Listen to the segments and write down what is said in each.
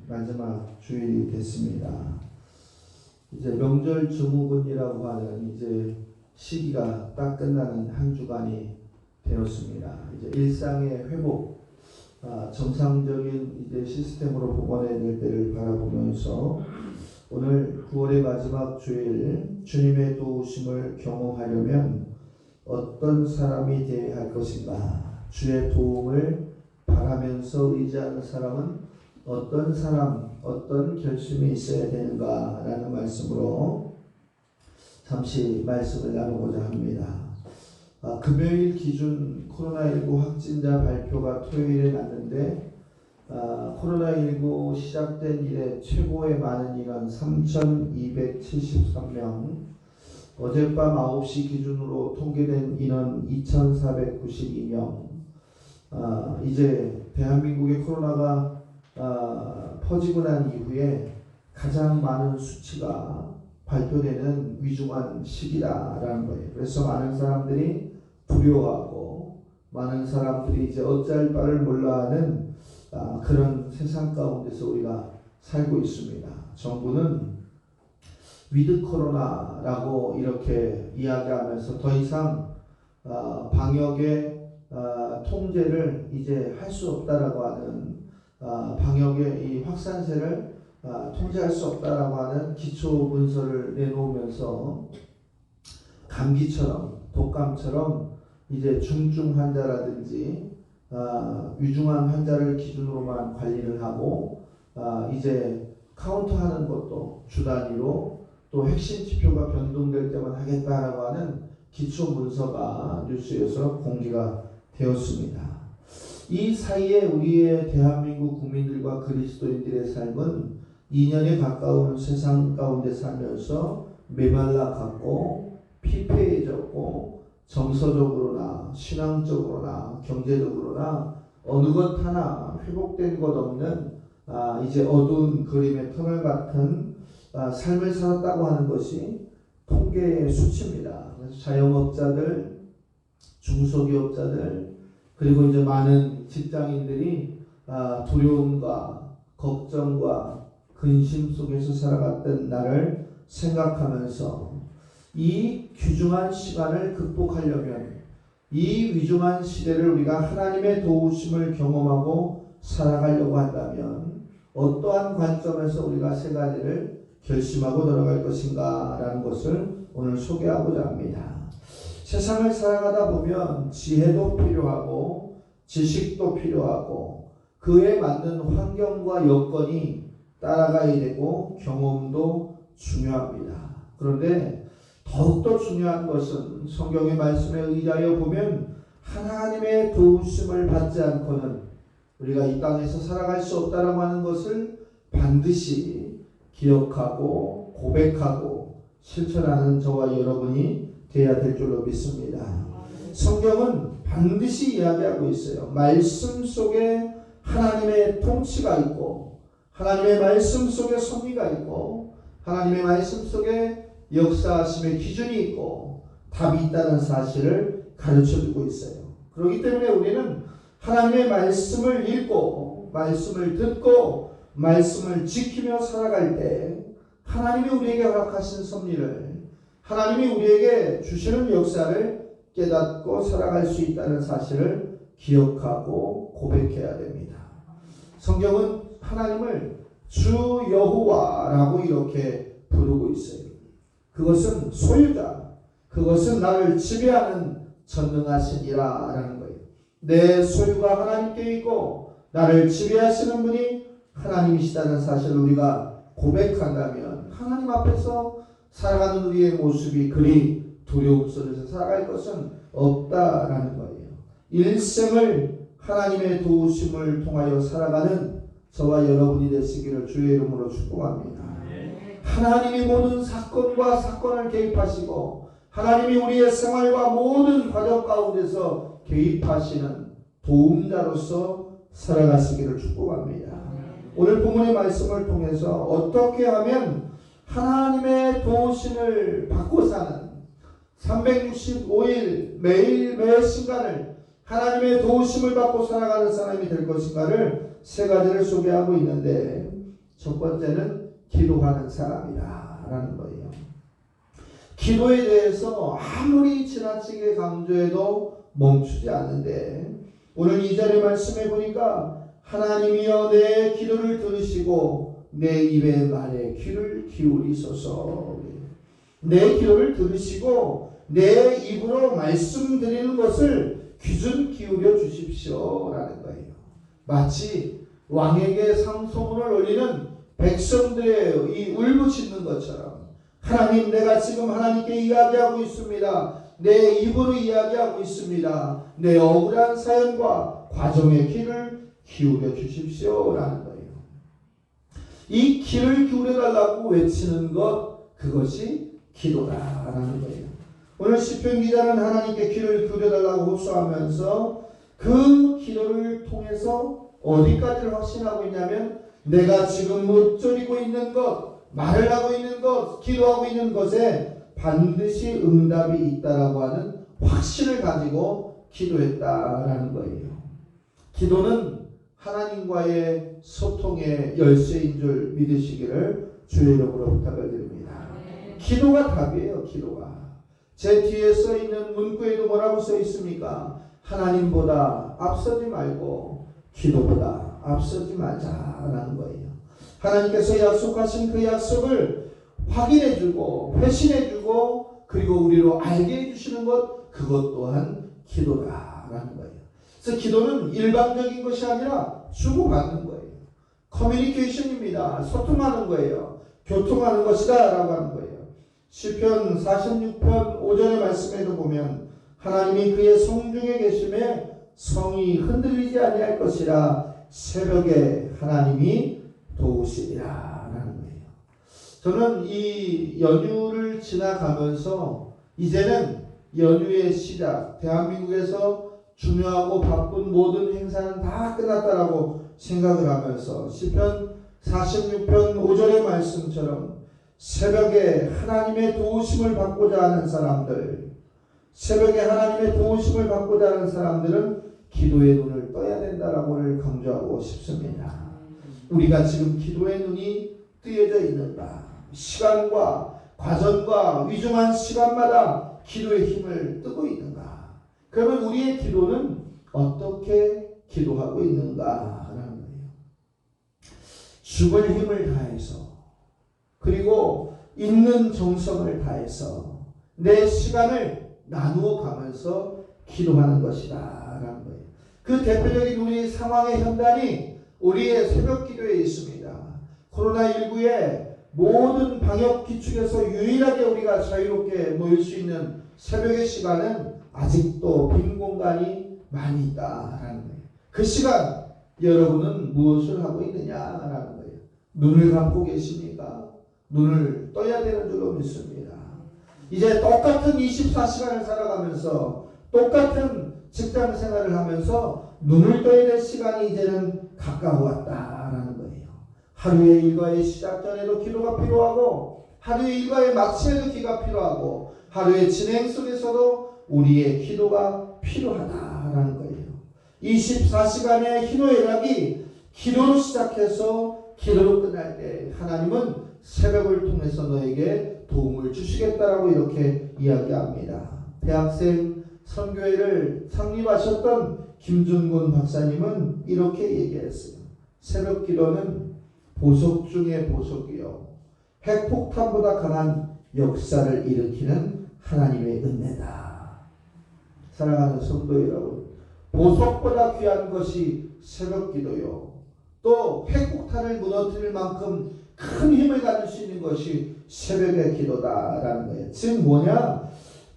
마지막 주일이 됐습니다. 이제 명절 증후군이라고 하는 이제 시기가 딱 끝나는 한 주간이 되었습니다. 이제 일상의 회복, 정상적인 이제 시스템으로 복원해야 될 때를 바라보면서 오늘 9월의 마지막 주일 주님의 도우심을 경험하려면 어떤 사람이 되어야 할 것인가? 주의 도움을 바라면서 의지하는 사람은 어떤 사람, 어떤 결심이 있어야 되는가라는 말씀으로 잠시 말씀을 나누고자 합니다. 금요일 기준 코로나19 확진자 발표가 토요일에 났는데 코로나19 시작된 이래 최고의 많은 인원 3,273명, 어젯밤 9시 기준으로 통계된 인원 2,492명. 이제 대한민국의 코로나가 퍼지고 난 이후에 가장 많은 수치가 발표되는 위중한 시기다라는 거예요. 그래서 많은 사람들이 두려워하고 많은 사람들이 이제 어찌할 바를 몰라하는 그런 세상 가운데서 우리가 살고 있습니다. 정부는 위드 코로나라고 이렇게 이야기하면서 더 이상 방역의 통제를 이제 할 수 없다라고 하는 방역의 이 확산세를 통제할 수 없다라고 하는 기초 문서를 내놓으면서 감기처럼 독감처럼 이제 중증 환자라든지 위중한 환자를 기준으로만 관리를 하고 이제 카운트하는 것도 주 단위로 또 핵심 지표가 변동될 때만 하겠다라고 하는 기초 문서가 뉴스에서 공개가 되었습니다. 이 사이에 우리의 대한민국 국민들과 그리스도인들의 삶은 2년에 가까운 세상 가운데 살면서 메말라갔고 피폐해졌고 정서적으로나 신앙적으로나 경제적으로나 어느 것 하나 회복된 것 없는 이제 어두운 그림의 터널 같은 삶을 살았다고 하는 것이 통계의 수치입니다. 그래서 자영업자들, 중소기업자들, 그리고 이제 많은 직장인들이 두려움과 걱정과 근심 속에서 살아갔던 나를 생각하면서 이 귀중한 시간을 극복하려면 이 위중한 시대를 우리가 하나님의 도우심을 경험하고 살아가려고 한다면 어떠한 관점에서 우리가 세 가지를 결심하고 돌아갈 것인가 라는 것을 오늘 소개하고자 합니다. 세상을 살아가다 보면 지혜도 필요하고 지식도 필요하고 그에 맞는 환경과 여건이 따라가야 되고 경험도 중요합니다. 그런데 더욱더 중요한 것은 성경의 말씀에 의하여 보면 하나님의 도우심을 받지 않고는 우리가 이 땅에서 살아갈 수 없다라고 하는 것을 반드시 기억하고 고백하고 실천하는 저와 여러분이 되어야 될 줄로 믿습니다. 성경은 반드시 이야기하고 있어요. 말씀 속에 하나님의 통치가 있고 하나님의 말씀 속에 섭리가 있고 하나님의 말씀 속에 역사하심의 기준이 있고 답이 있다는 사실을 가르쳐주고 있어요. 그렇기 때문에 우리는 하나님의 말씀을 읽고 말씀을 듣고 말씀을 지키며 살아갈 때 하나님이 우리에게 허락하신 섭리를 하나님이 우리에게 주시는 역사를 깨닫고 살아갈 수 있다는 사실을 기억하고 고백해야 됩니다. 성경은 하나님을 주 여호와라고 이렇게 부르고 있어요. 그것은 소유자, 그것은 나를 지배하는 전능하신 이라라는 거예요. 내 소유가 하나님께 있고 나를 지배하시는 분이 하나님이시다는 사실을 우리가 고백한다면 하나님 앞에서 살아가는 우리의 모습이 그리 두려움 속에서 살아갈 것은 없다라는 거예요. 일생을 하나님의 도우심을 통하여 살아가는 저와 여러분이 되시기를 주의 이름으로 축복합니다. 하나님이 모든 사건과 사건을 개입하시고 하나님이 우리의 생활과 모든 과정 가운데서 개입하시는 도움자로서 살아가시기를 축복합니다. 오늘 본문의 말씀을 통해서 어떻게 하면 하나님의 도우심을 받고 사는 365일 매일 매 순간을 하나님의 도우심을 받고 살아가는 사람이 될 것인가를 세 가지를 소개하고 있는데 첫 번째는 기도하는 사람이다라는 거예요. 기도에 대해서 아무리 지나치게 강조해도 멈추지 않는데 오늘 2절의 말씀에 보니까 하나님이여 내 기도를 들으시고 내 입의 말에 귀를 기울이소서. 내 기도를 들으시고 내 입으로 말씀드리는 것을 귀 좀 기울여 주십시오 라는 거예요. 마치 왕에게 상소문을 올리는 백성들의 이 울부짖는 것처럼 하나님, 내가 지금 하나님께 이야기하고 있습니다. 내 입으로 이야기하고 있습니다. 내 억울한 사연과 과정의 귀를 기울여 주십시오 라는 거예요. 이 귀를 기울여 달라고 외치는 것, 그것이 기도다라는 거예요. 오늘 시편 기자는 하나님께 귀를 기울여 달라고 호소하면서 그 기도를 통해서 어디까지를 확신하고 있냐면 내가 지금 묻조리고 있는 것, 말을 하고 있는 것, 기도하고 있는 것에 반드시 응답이 있다라고 하는 확신을 가지고 기도했다라는 거예요. 기도는 하나님과의 소통의 열쇠인 줄 믿으시기를 주의 이름으로 부탁을 드립니다. 기도가 답이에요. 기도가. 제 뒤에 써 있는 문구에도 뭐라고 써 있습니까? 하나님보다 앞서지 말고 기도보다 앞서지 말자라는 거예요. 하나님께서 약속하신 그 약속을 확인해주고 회신해주고 그리고 우리로 알게 해주시는 것, 그것 또한 기도다라는 거예요. 그래서 기도는 일방적인 것이 아니라 주고받는 거예요. 커뮤니케이션입니다. 소통하는 거예요. 교통하는 것이다 라고 하는 거예요. 시편 46편 5절의 말씀에도 보면 하나님이 그의 성중에 계심에 성이 흔들리지 아니할 것이라 새벽에 하나님이 도우시리라 라는 거예요. 저는 이 연휴를 지나가면서 이제는 연휴의 시작, 대한민국에서 중요하고 바쁜 모든 행사는 다 끝났다라고 생각을 하면서 시편 46편 5절의 말씀처럼 새벽에 하나님의 도우심을 받고자 하는 사람들, 새벽에 하나님의 도우심을 받고자 하는 사람들은 기도의 눈을 떠야 된다라고 오늘 강조하고 싶습니다. 우리가 지금 기도의 눈이 뜨여져 있는가? 시간과 과정과 위중한 시간마다 기도의 힘을 뜨고 있는가? 그러면 우리의 기도는 어떻게 기도하고 있는가라는 거예요. 죽을 힘을 다해서 그리고 있는 정성을 다해서 내 시간을 나누어 가면서 기도하는 것이다 라는 거예요. 그 대표적인 우리 상황의 현단이 우리의 새벽 기도에 있습니다. 코로나19의 모든 방역 기축에서 유일하게 우리가 자유롭게 모일 수 있는 새벽의 시간은 아직도 빈 공간이 많이 있다라는 거예요. 그 시간 여러분은 무엇을 하고 있느냐라는 거예요. 눈을 감고 계십니까? 눈을 떠야 되는 줄로 믿습니다. 이제 똑같은 24시간을 살아가면서 똑같은 직장 생활을 하면서 눈을 떠야 될 시간이 이제는 가까워왔다라는 거예요. 하루의 일과의 시작 전에도 기도가 필요하고 하루의 일과의 마침에도 기도가 필요하고 하루의 진행 속에서도 우리의 기도가 필요하다라는 거예요. 24시간의 희노애락이 기도로 시작해서 기도로 끝날 때 하나님은 새벽을 통해서 너에게 도움을 주시겠다라고 이렇게 이야기합니다. 대학생 선교회를 창립하셨던 김준곤 박사님은 이렇게 얘기했어요. 새벽 기도는 보석 중의 보석이요, 핵폭탄보다 강한 역사를 일으키는 하나님의 은혜다. 사랑하는 성도 여러분, 보석보다 귀한 것이 새벽 기도요, 또 핵폭탄을 무너뜨릴 만큼 큰 힘을 가질 수 있는 것이 새벽의 기도다라는 거예요. 즉 뭐냐?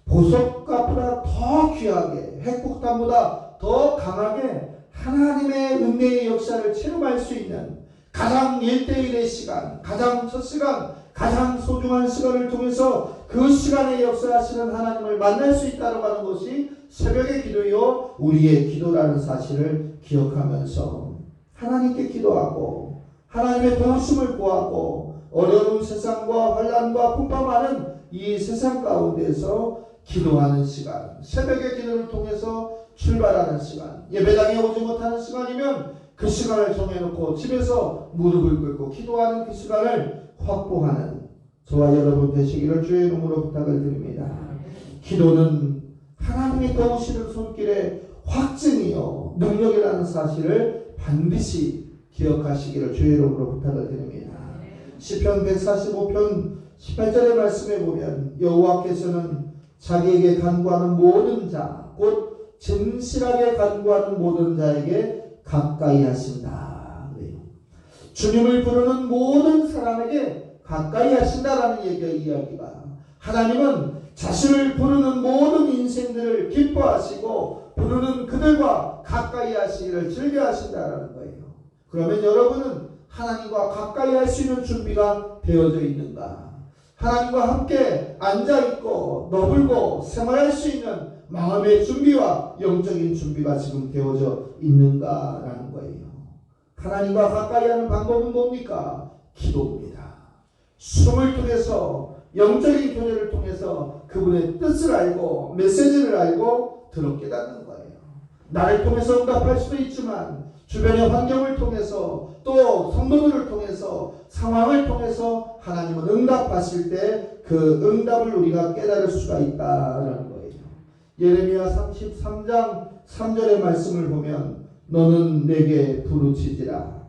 보석보다 더 귀하게, 핵폭탄보다 더 강하게 하나님의 은혜의 역사를 체험할 수 있는 가장 1:1의 시간, 가장 첫 시간, 가장 소중한 시간을 통해서 그 시간에 역사하시는 하나님을 만날 수 있다고 하는 것이 새벽의 기도요, 우리의 기도라는 사실을 기억하면서 하나님께 기도하고 하나님의 도우심을 구하고 어려운 세상과 환난과 풍파많은 이 세상 가운데서 기도하는 시간, 새벽의 기도를 통해서 출발하는 시간, 예배당에 오지 못하는 시간이면 그 시간을 정해놓고 집에서 무릎을 꿇고 기도하는 그 시간을 확보하는 저와 여러분 되시기를 주의 이름으로 부탁을 드립니다. 기도는 하나님이 도우시는 손길의 확증이요 능력이라는 사실을 반드시 기억하시기를 주의 이름으로 부탁을 드립니다. 시편 145편 18절의 말씀에 보면 여호와께서는 자기에게 간구하는 모든 자, 곧 진실하게 간구하는 모든 자에게 가까이 하신다. 그래요. 주님을 부르는 모든 사람에게 가까이 하신다라는 이야기가 하나님은 자신을 부르는 모든 인생들을 기뻐하시고 부르는 그들과 가까이 하시기를 즐겨하신다라는 거예요. 그러면 여러분은 하나님과 가까이 할 수 있는 준비가 되어져 있는가? 하나님과 함께 앉아있고 너불고 생활할 수 있는 마음의 준비와 영적인 준비가 지금 되어져 있는가라는 거예요. 하나님과 가까이 하는 방법은 뭡니까? 기도입니다. 숨을 통해서 영적인 교제를 통해서 그분의 뜻을 알고 메시지를 알고 들어 깨닫는 거예요. 나를 통해서 응답할 수도 있지만 주변의 환경을 통해서 또 성도들을 통해서 상황을 통해서 하나님은 응답하실 때 그 응답을 우리가 깨달을 수가 있다라는 거예요. 예레미야 33장 3절의 말씀을 보면 너는 내게 부르짖으라.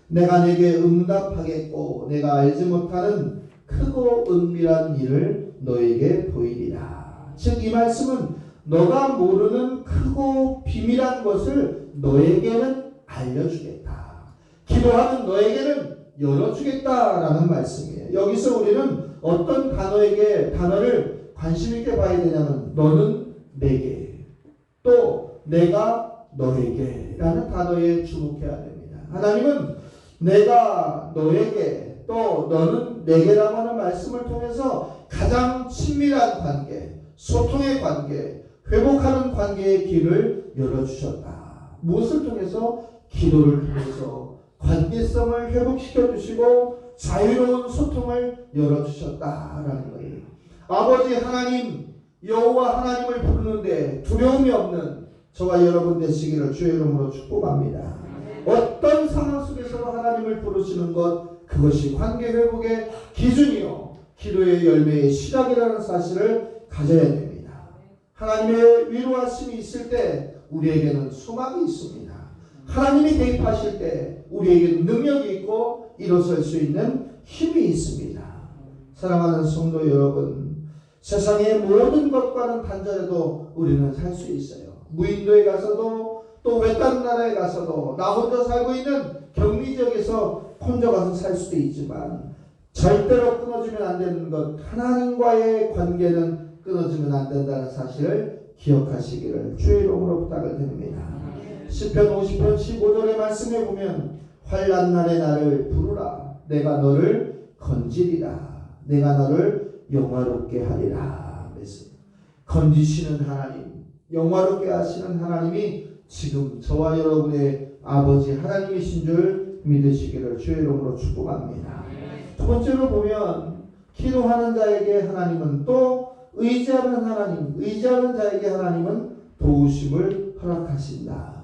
내가 내게 응답하겠고 내가 알지 못하는 크고 은밀한 일을 너에게 보이리라. 즉 이 말씀은 너가 모르는 크고 비밀한 것을 너에게는 알려주겠다. 기도하는 너에게는 열어주겠다라는 말씀이에요. 여기서 우리는 어떤 단어를 관심 있게 봐야 되냐면 너는 내게 또 내가 너에게 라는 단어에 주목해야 됩니다. 하나님은 내가 너에게 또 너는 내게라고 하는 말씀을 통해서 가장 친밀한 관계, 소통의 관계, 회복하는 관계의 길을 열어주셨다. 무엇을 통해서? 기도를 통해서 관계성을 회복시켜 주시고 자유로운 소통을 열어주셨다라는 거예요. 아버지 하나님 여호와 하나님을 부르는데 두려움이 없는 저와 여러분 되시기를 주의 이름으로 축복합니다. 어떤 상황 속에서도 하나님을 부르시는 것 그것이 관계 회복의 기준이요 기도의 열매의 시작이라는 사실을 가져야 됩니다. 하나님의 위로하심이 있을 때 우리에게는 소망이 있습니다. 하나님이 개입하실 때 우리에게는 능력이 있고 일어설 수 있는 힘이 있습니다. 사랑하는 성도 여러분, 세상의 모든 것과는 단절해도 우리는 살 수 있어요. 무인도에 가서도 또 외딴 나라에 가서도 나 혼자 살고 있는 격리 지역에서 혼자 가서 살 수도 있지만 절대로 끊어지면 안 되는 것 하나님과의 관계는 끊어지면 안 된다는 사실을 기억하시기를 주의 이름으로 부탁을 드립니다. 시편 50편 15절의 말씀에 보면 환난 날에 나를 부르라 내가 너를 건지리라 내가 너를 영화롭게 하리라. 그래서 건지시는 하나님 영화롭게 하시는 하나님이 지금 저와 여러분의 아버지 하나님이신 줄 믿으시기를 주의 이름으로 축복합니다. 두 번째로 보면 기도하는 자에게 하나님은 또 의지하는 자에게 하나님은 도우심을 허락하신다.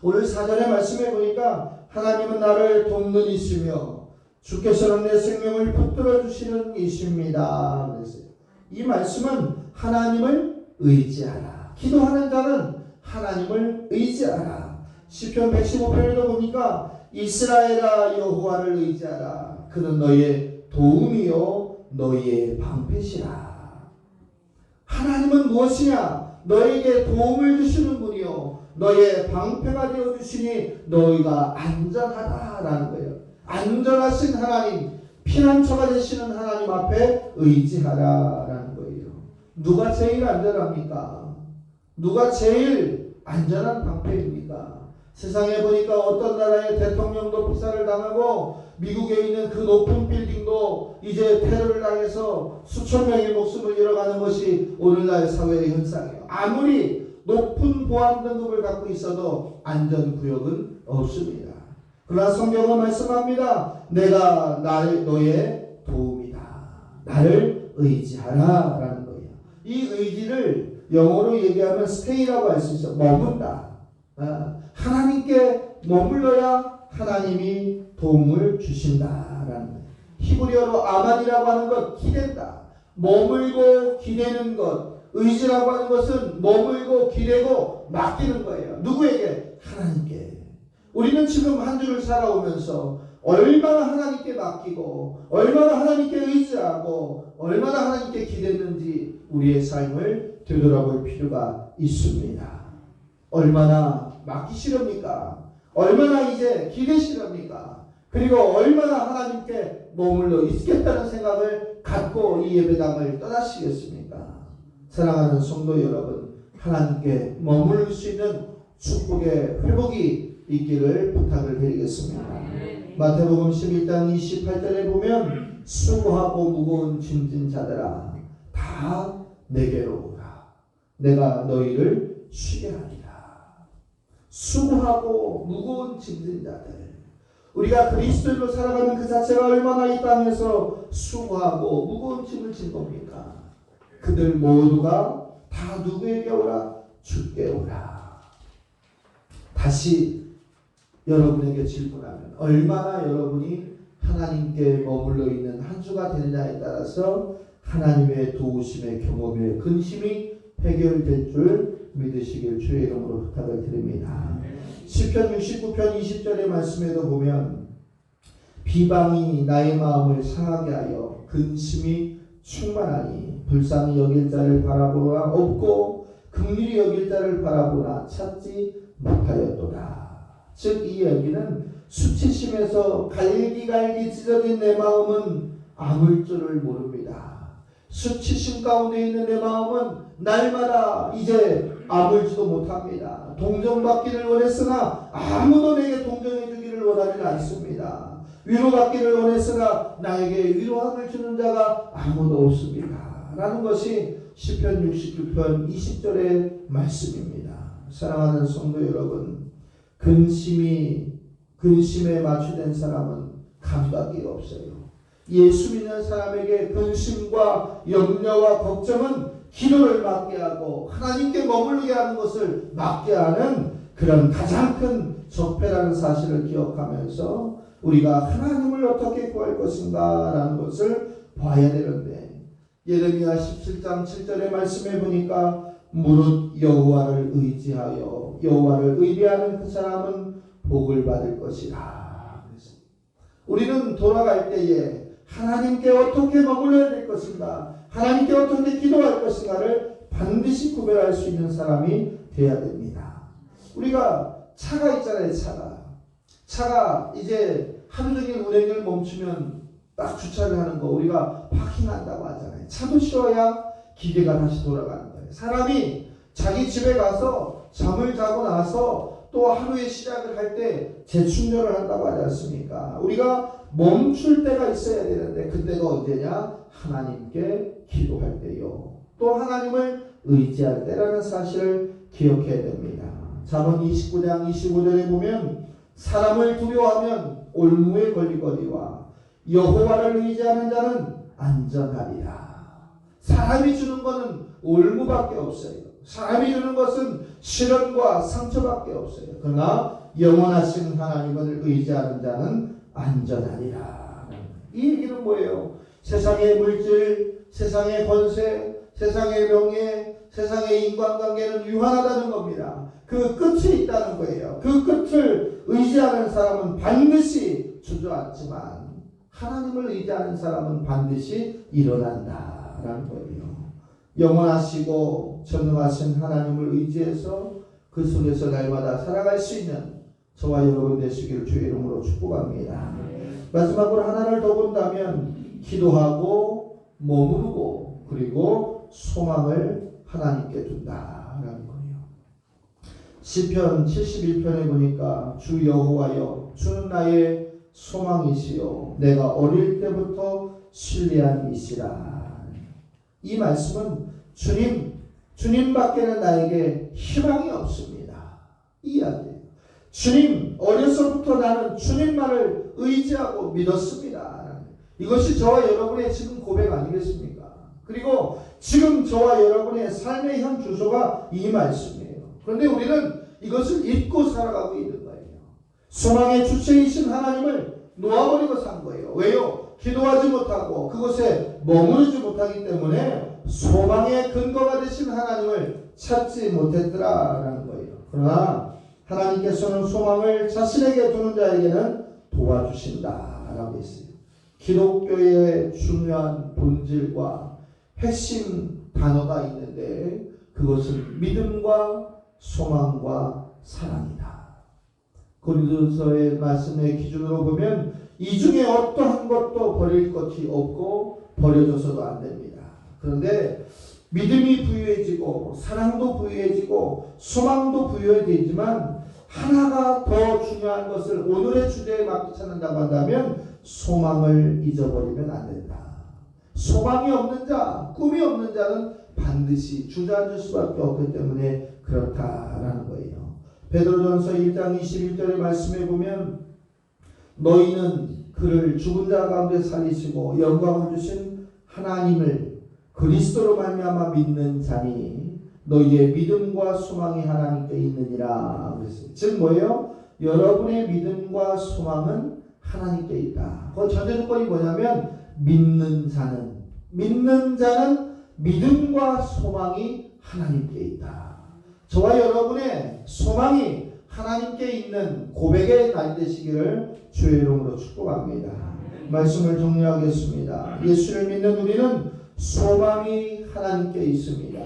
오늘 4절의 말씀에 보니까 하나님은 나를 돕는 이시며 주께서는 내 생명을 붙들어 주시는 이십니다. 그랬어요. 이 말씀은 하나님을 의지하라. 기도하는 자는 하나님을 의지하라. 시편 115편에도 보니까 이스라엘아 여호와를 의지하라. 그는 너의 도움이요 너의 방패시라. 하나님은 무엇이냐? 너에게 도움을 주시는 분이요 너의 방패가 되어주시니 너희가 안전하다라는 거예요. 안전하신 하나님, 피난처가 되시는 하나님 앞에 의지하라라는 거예요. 누가 제일 안전합니까? 누가 제일 안전한 방패입니까? 세상에 보니까 어떤 나라의 대통령도 피살을 당하고 미국에 있는 그 높은 빌딩도 이제 테러를 당해서 수천 명의 목숨을 잃어가는 것이 오늘날 사회의 현상이에요. 아무리 높은 보안 등급을 갖고 있어도 안전구역은 없습니다. 그러나 성경은 말씀합니다. 내가 너의 도움이다. 나를 의지하라 라는 거예요. 이 의지를 영어로 얘기하면 stay라고 할 수 있어요. 머문다. 하나님께 머물러야 하나님이 도움을 주신다라는 거예요. 히브리어로 아만이라고 하는 것, 기댄다. 머물고 기대는 것. 의지라고 하는 것은 머물고 기대고 맡기는 거예요. 누구에게? 하나님께. 우리는 지금 한 주를 살아오면서 얼마나 하나님께 맡기고 얼마나 하나님께 의지하고 얼마나 하나님께 기댔는지 우리의 삶을 되돌아볼 필요가 있습니다. 얼마나 맡기시렵니까? 얼마나 이제 기대시렵니까? 그리고 얼마나 하나님께 머물러 있겠다는 생각을 갖고 이 예배당을 떠나시겠습니까? 사랑하는 성도 여러분, 하나님께 머물 수 있는 축복의 회복이 있기를 부탁을 드리겠습니다. 마태복음 11장 28절에 보면 수고하고 무거운 짐진 자들아 다 내게로 오라. 내가 너희를 쉬게 하리라. 수고하고 무거운 짐진 자들. 우리가 그리스도인으로 살아가는 그 자체가 얼마나 이 땅에서 수고하고 무거운 짐을 진 겁니까? 그들 모두가 다 누구에게 오라? 주께 오라. 다시 여러분에게 질문하면 얼마나 여러분이 하나님께 머물러 있는 한 주가 되느냐에 따라서 하나님의 도우심의 경험의 근심이 해결될 줄 믿으시길 주의 이름으로 부탁을 드립니다. 시편 69편 20절의 말씀에도 보면 비방이 나의 마음을 상하게 하여 근심이 충만하니 불쌍히 여길 자를 바라보나 없고 긍휼히 여길 자를 바라보나 찾지 못하였도다. 즉 이 얘기는 수치심에서 갈기갈기 찢어진 내 마음은 아물 줄을 모릅니다. 수치심 가운데 있는 내 마음은 날마다 이제 아물지도 못합니다. 동정받기를 원했으나 아무도 내게 동정해 주기를 원하지 않습니다. 위로받기를 원했으나 나에게 위로함을 주는 자가 아무도 없습니다. 라는 것이 시편 69편 20절의 말씀입니다. 사랑하는 성도 여러분, 근심에 마취된 사람은 감각이 없어요. 예수 믿는 사람에게 근심과 염려와 걱정은 기도를 막게 하고 하나님께 머물게 하는 것을 막게 하는 그런 가장 큰 적폐라는 사실을 기억하면서 우리가 하나님을 어떻게 구할 것인가 라는 것을 봐야 되는데, 예레미야 17장 7절의 말씀에 보니까 무릇 여호와를 의지하여 여호와를 의뢰하는 그 사람은 복을 받을 것이라. 우리는 돌아갈 때에 하나님께 어떻게 머물러야 될 것인가, 하나님께 어떻게 기도할 것인가를 반드시 구별할 수 있는 사람이 되어야 됩니다. 우리가 차가 있잖아요. 차가 이제 하루 종일 운행을 멈추면 딱 주차를 하는 거 우리가 파킹한다고 하잖아요. 차도 쉬어야 기계가 다시 돌아가는 거예요. 사람이 자기 집에 가서 잠을 자고 나서 또 하루의 시작을 할 때 재충전을 한다고 하지 않습니까? 우리가 멈출 때가 있어야 되는데 그때가 언제냐? 하나님께 기도할 때요. 또 하나님을 의지할 때라는 사실을 기억해야 됩니다. 잠언 29장 25절에 보면 사람을 두려워하면 올무에 걸리거니와 여호와를 의지하는 자는 안전하리라. 사람이 주는 것은 올무밖에 없어요. 사람이 주는 것은 시련과 상처밖에 없어요. 그러나 영원하신 하나님을 의지하는 자는 안전하리라. 이 얘기는 뭐예요? 세상의 물질, 세상의 권세, 세상의 명예, 세상의 인간관계는 유한하다는 겁니다. 그 끝이 있다는 거예요. 그 끝을 의지하는 사람은 반드시 주저앉지만 하나님을 의지하는 사람은 반드시 일어난다라는 거예요. 영원하시고 전능하신 하나님을 의지해서 그 속에서 날마다 살아갈 수 있는 저와 여러분 되시기를 주의 이름으로 축복합니다. 마지막으로 하나를 더 본다면 기도하고 머무르고 그리고 소망을 하나님께 둔다라는 거예요. 시편 71편에 보니까 주 여호와여 주는 나의 소망이시요 내가 어릴 때부터 신뢰한 이시라. 이 말씀은 주님밖에는 나에게 희망이 없습니다. 이 이야기예요. 주님, 어려서부터 나는 주님만을 의지하고 믿었습니다. 이것이 저와 여러분의 지금 고백 아니겠습니까? 그리고 지금 저와 여러분의 삶의 현 주소가 이 말씀이에요. 그런데 우리는 이것을 잊고 살아가고 있는 거예요. 소망의 주체이신 하나님을 놓아버리고 산 거예요. 왜요? 기도하지 못하고 그곳에 머무르지 못하기 때문에 소망의 근거가 되신 하나님을 찾지 못했더라라는 거예요. 그러나 하나님께서는 소망을 자신에게 두는 자에게는 도와주신다라고 했어요. 기독교의 중요한 본질과 핵심 단어가 있는데 그것은 믿음과 소망과 사랑이다. 고린도서의 말씀의 기준으로 보면 이 중에 어떠한 것도 버릴 것이 없고 버려져서도 안 됩니다. 그런데 믿음이 부유해지고 사랑도 부유해지고 소망도 부유해지지만 하나가 더 중요한 것을 오늘의 주제에 맞게 찾는다고 한다면 소망을 잊어버리면 안 된다. 소망이 없는 자, 꿈이 없는 자는 반드시 주저앉을 수밖에 없기 때문에 그렇다라는 거예요. 베드로전서 1장 21절의 말씀에 보면 너희는 그를 죽은 자 가운데 살리시고 영광을 주신 하나님을 그리스도로 말미암아 믿는 자니 너희의 믿음과 소망이 하나님께 있느니라 그랬어요. 즉 뭐예요? 여러분의 믿음과 소망은 하나님께 있다. 그 전제 조건이 뭐냐면 믿는 자는 믿음과 소망이 하나님께 있다. 저와 여러분의 소망이 하나님께 있는 고백의 날 되시기를 주의 이름으로 축복합니다. 말씀을 정리하겠습니다. 예수를 믿는 우리는 소망이 하나님께 있습니다.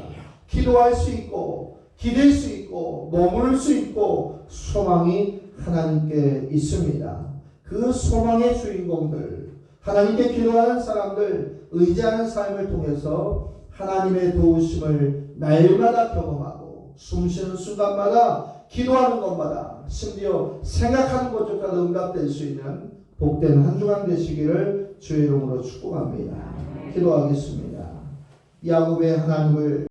기도할 수 있고 기댈 수 있고 머무를 수 있고 소망이 하나님께 있습니다. 그 소망의 주인공들, 하나님께 기도하는 사람들, 의지하는 삶을 통해서 하나님의 도우심을 날마다 경험하고 숨쉬는 순간마다 기도하는 것마다 심지어 생각하는 것조차도 응답될 수 있는 복된 한 주간 되시기를 주의 이름으로 축복합니다. 기도하겠습니다. 야곱의 하나님을